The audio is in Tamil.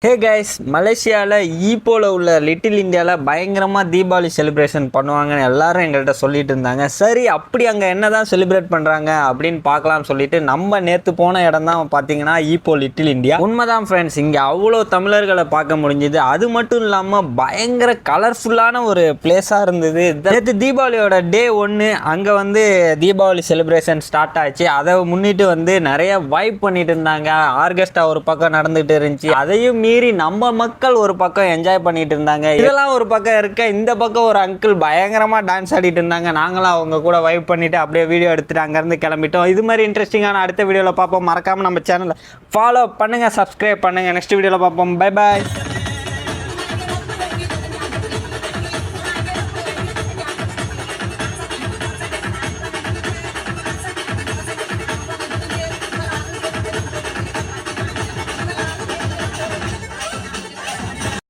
ஹே கைஸ், மலேசியாவில் ஈப்போவில் உள்ள லிட்டில் இந்தியாவில் பயங்கரமாக தீபாவளி செலிப்ரேஷன் பண்ணுவாங்கன்னு எல்லாரும் எங்கள்கிட்ட சொல்லிட்டு இருந்தாங்க. சரி, அப்படி அங்கே என்ன தான் செலிப்ரேட் பண்ணுறாங்க அப்படின்னு பார்க்கலாம்னு சொல்லிட்டு நம்ம நேற்று போன இடம் தான் பார்த்தீங்கன்னா ஈப்போ லிட்டில் இந்தியா. உண்மைதான் ஃப்ரெண்ட்ஸ், இங்கே அவ்வளோ தமிழர்களை பார்க்க முடிஞ்சுது. அது மட்டும் இல்லாமல் பயங்கர கலர்ஃபுல்லான ஒரு பிளேஸாக இருந்தது. நேற்று தீபாவளியோட டே 1 அங்கே தீபாவளி செலிப்ரேஷன் ஸ்டார்ட் ஆச்சு. அதை முன்னிட்டு நிறைய வைப் பண்ணிட்டு இருந்தாங்க. ஆர்கெஸ்ட்ரா ஒரு பக்கம் நடந்துகிட்டு இருந்துச்சு. அதையும் மீறி நம்ம மக்கள் ஒரு பக்கம் என்ஜாய் பண்ணிட்டு இருந்தாங்க. இதெல்லாம் ஒரு பக்கம் இருக்க, இந்த பக்கம் ஒரு அங்கிள் பயங்கரமா டான்ஸ் ஆடிட்டு இருந்தாங்க. நாங்களும் அவங்க கூட வைப் பண்ணிட்டு அப்படியே வீடியோ எடுத்துட்டு அங்கிருந்து கிளம்பிட்டோம். இது மாதிரி இன்ட்ரெஸ்டிங்கான அடுத்த வீடியோவில் பார்ப்போம். மறக்காம நம்ம சேனலை ஃபாலோ பண்ணுங்க, சப்ஸ்கிரைப் பண்ணுங்க. நெக்ஸ்ட் வீடியோவில் பார்ப்போம். Bye bye.